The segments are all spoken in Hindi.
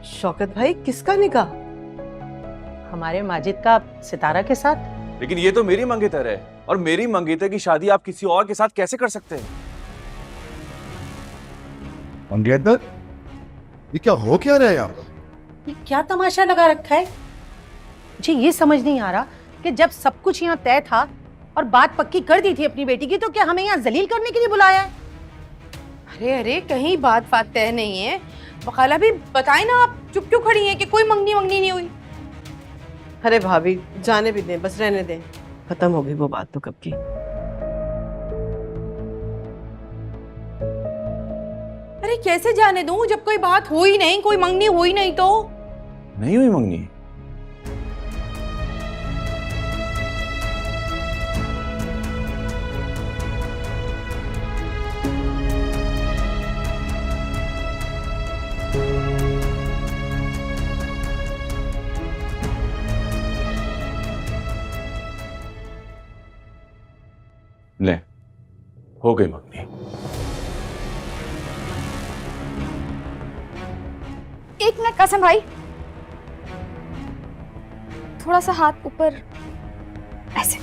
शौकत भाई, किसका निकाह? हमारे माजिद का सितारा के साथ। लेकिन ये तो मेरी मंगेतर है, और मेरी मंगेतर की शादी आप किसी और के साथ कैसे कर सकते हैं? मंगेतर, ये क्या हो क्या रहा है यहाँ? ये क्या तमाशा लगा रखा है? मुझे ये समझ नहीं आ रहा कि जब सब कुछ यहाँ तय था और बात पक्की कर दी थी अपनी बेटी की, तो क्या हमें यहाँ जलील करने के लिए बुलाया है? अरे अरे, कहीं बात तय नहीं है। वकाला भी बताए ना, आप चुप क्यों खड़ी हैं कि कोई मंगनी नहीं हुई? अरे भाभी, जाने भी दें, बस रहने दें। खत्म हो गई वो बात तो कब की। अरे कैसे जाने दूं जब कोई बात हुई नहीं, कोई मंगनी हुई नहीं तो? नहीं हुई मंगनी? ले, हो गई मंगनी। एक मिनट कासिम भाई, थोड़ा सा हाथ ऊपर, ऐसे।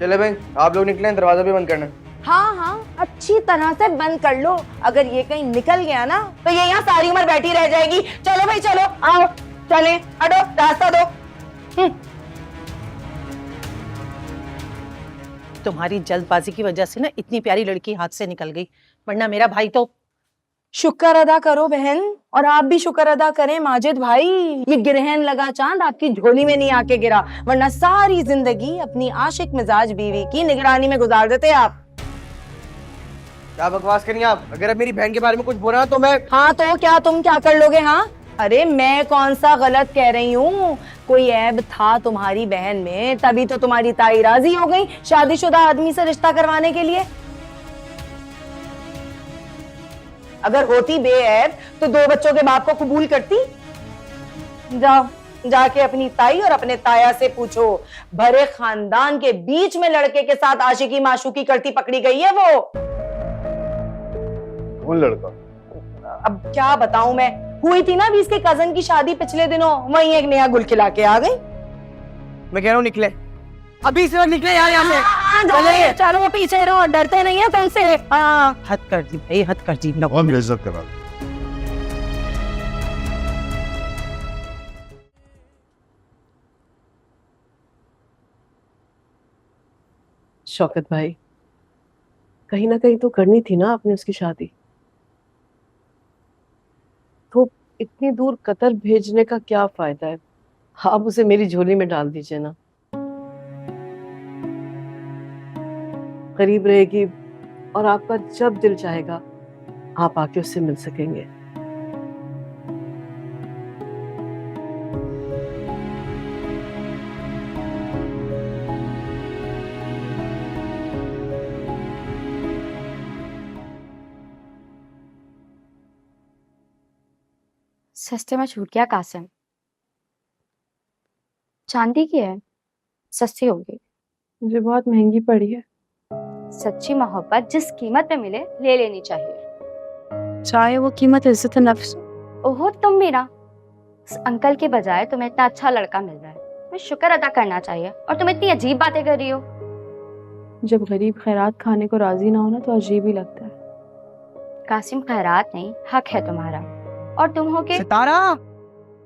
चले भाई, आप लोग निकले, दरवाजा भी बंद करना। हाँ हाँ, अच्छी तरह से बंद कर लो। अगर ये कहीं निकल गया ना तो ये यहाँ सारी उम्र बैठी रह जाएगी। चलो भाई चलो, आओ चले, हटो, रास्ता दो। तुम्हारी जल्दबाजी की वजह से ना इतनी प्यारी लड़की हाथ से निकल गई, वरना मेरा भाई तो। शुक्र अदा करो बहन, और आप भी शुक्र अदा करें माजिद भाई। ये गिरहन लगा चांद आपकी झोली में नहीं आके गिरा, वरना सारी जिंदगी अपनी आशिक मिजाज बीवी की निगरानी में गुजार देते आप। क्या बकवास करिए आप? अगर अब मेरी बहन के बारे में कुछ बोला तो मैं। हाँ तो क्या, तुम क्या कर लोगे? हाँ, अरे मैं कौन सा गलत कह रही हूँ? कोई ऐब था तुम्हारी बहन में, तभी तो तुम्हारी ताई राजी हो गई शादीशुदा आदमी से रिश्ता करवाने के लिए। अगर होती बेऐब तो 2 बच्चों के बाप को कबूल करती। जाओ, जाके अपनी ताई और अपने ताया से पूछो, भरे खानदान के बीच में लड़के के साथ आशिकी माशूकी करती पकड़ी गई है वो। कौन लड़का? अब क्या बताऊं मैं, हुई थी ना अभी इसके कजन की शादी पिछले दिनों, वहीं एक नया गुल खिला के आ गई। मैं कह रहा हूँ निकले, अभी से निकले यार यहाँ से। चलो पीछे रहो, डरते नहीं है तुमसे। हद कर दी भाई, हद कर दी। कौन बेइज्जत करा? शौकत भाई, कहीं ना कहीं तो करनी थी ना आपने उसकी शादी। तो इतनी दूर कतर भेजने का क्या फायदा है? आप उसे मेरी झोली में डाल दीजिए ना, करीब रहेगी, और आपका जब दिल चाहेगा आप आके उससे मिल सकेंगे। सस्ते में छूट गया कासिम। चांदी की है, सस्ती होगी। मुझे बहुत महंगी पड़ी है। सच्ची मोहब्बत जिस कीमत पे मिले ले लेनी चाहिए, चाहे वो कीमत इज्जत नफ्स। ओहो, तुम भी ना। उस अंकल के बजाय तुम्हें इतना अच्छा लड़का मिल रहा है, तुम्हें शुक्र अदा करना चाहिए, और तुम इतनी अजीब बातें कर रही हो। जब गरीब खैरात खाने को राजी ना होना तो अजीब ही लगता है। कासिम, खैरात नहीं, हक है तुम्हारा, और तुम हो के। सितारा,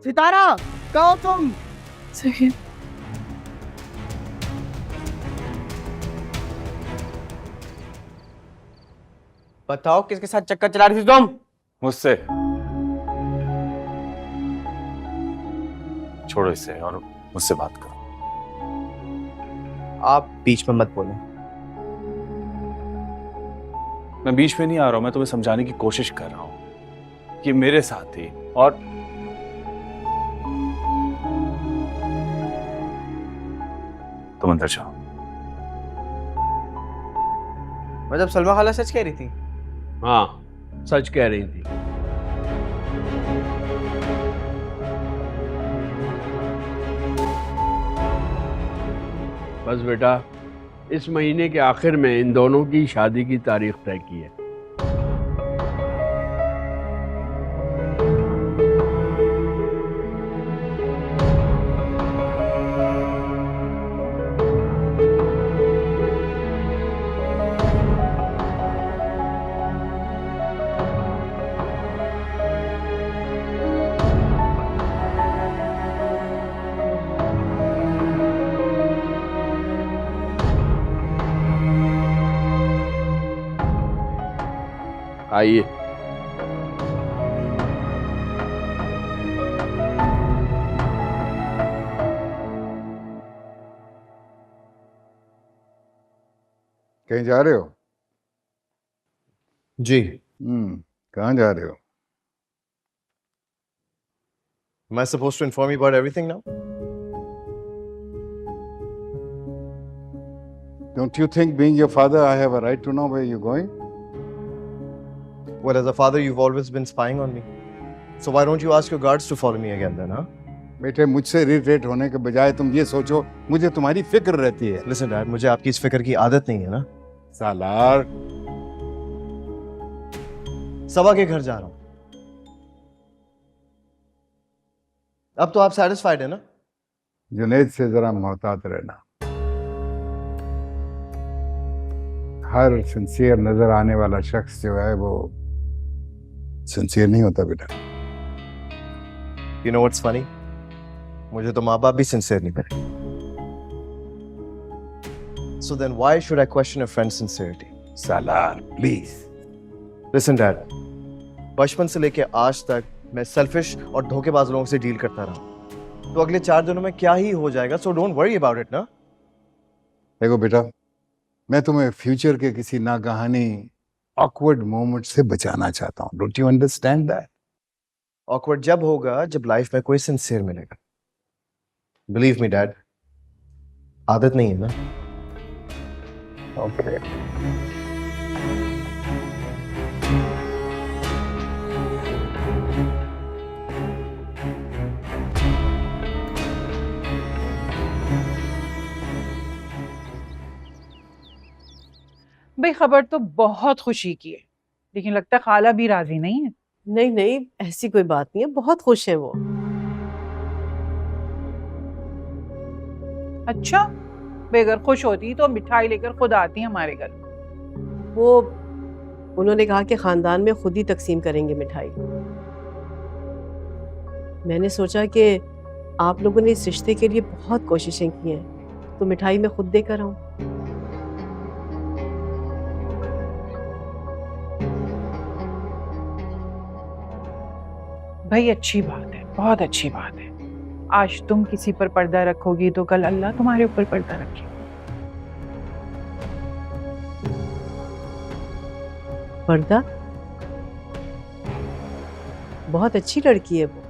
सितारा, कहो तुम। सही। बताओ किसके साथ चक्कर चला रही थी तुम? मुझसे। छोड़ो इसे और मुझसे बात करो। आप बीच में मत बोलो। मैं बीच में नहीं आ रहा हूं, मैं तुम्हें समझाने की कोशिश कर रहा हूं कि मेरे साथ थी, और तुम अंदर जाओ। मतलब सलमा खाला सच कह रही थी? हाँ, सच कह रही थी। बस बेटा, इस महीने के आखिर में इन दोनों की शादी की तारीख तय की है। आइए। कहीं जा रहे हो? जी। कहाँ जा रहे हो? Am I supposed to inform you about everything now? Don't you think, being your father, I have a right to know where you're going? Well, as a father, you've always been spying on me. So why don't you ask your guards to follow me again then, huh? बेटे, मुझसे इरिटेट होने के बजाय तुम ये सोचो मुझे तुम्हारी फिक्र रहती है। Listen, Dad, मुझे आपकी इस फिक्र की आदत नहीं है ना। सालार, सबा के घर जा रहा हूं। अब तो आप सेटिस्फाइड है ना? जुनैद से जरा मोहतात रहना। हर सिंसियर नजर आने वाला शख्स जो है वो सिंसियर नहीं होता बेटा। You know what's funny? मुझे तो माँ बाप भी सिंसियर नहीं बने। So then why should I question a friend's sincerity? Salaar, please. Listen, Dad, बचपन से लेके आज तक मैं सेल्फिश और धोखेबाज लोगों से डील करता रहा। तो अगले 4 दिनों में क्या ही हो जाएगा, so don't worry about it, ना? देखो बेटा, मैं तुम्हें फ्यूचर के किसी नागहानी ऑकवर्ड मोमेंट से बचाना चाहता हूँ। Don't you understand that? Awkward जब होगा जब लाइफ में कोई सिंसियर मिलेगा। बिलीव मी डैड, आदत नहीं है ना। ओके। भाई खबर तो बहुत खुशी की है, लेकिन लगता है खाला भी राजी नहीं है। नहीं नहीं, ऐसी कोई बात नहीं है, बहुत खुश है वो। अच्छा, बेगर खुश होती तो मिठाई लेकर खुद आती हमारे घर। वो उन्होंने कहा कि खानदान में खुद ही तकसीम करेंगे मिठाई। मैंने सोचा कि आप लोगों ने इस रिश्ते के लिए बहुत कोशिशें की हैं, तो मिठाई मैं खुद देकर आऊं। भाई अच्छी बात है, बहुत अच्छी बात है। आज तुम किसी पर पर्दा रखोगी तो कल अल्लाह तुम्हारे ऊपर पर्दा रखेगा। पर्दा? बहुत अच्छी लड़की है वो,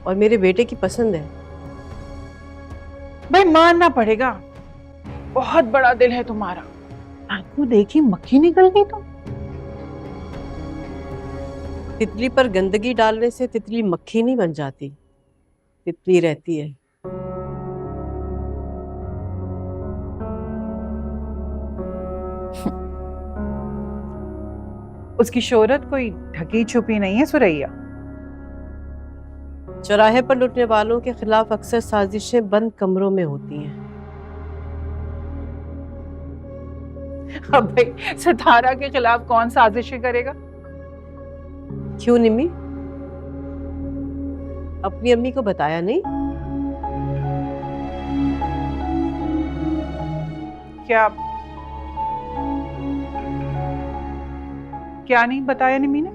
और मेरे बेटे की पसंद है। भाई मानना पड़ेगा, बहुत बड़ा दिल है तुम्हारा। आंखों देखी मक्खी निकल गई तो। तितली पर गंदगी डालने से तितली मक्खी नहीं बन जाती, तितली रहती है। उसकी शोहरत कोई ढकी छुपी नहीं है सुरैया। चौराहे पर लुटने वालों के खिलाफ अक्सर साजिशें बंद कमरों में होती हैं। अब भाई सितारा के खिलाफ कौन साजिशें करेगा? क्यों निम्मी, अपनी अम्मी को बताया नहीं? क्या क्या नहीं बताया निम्मी ने?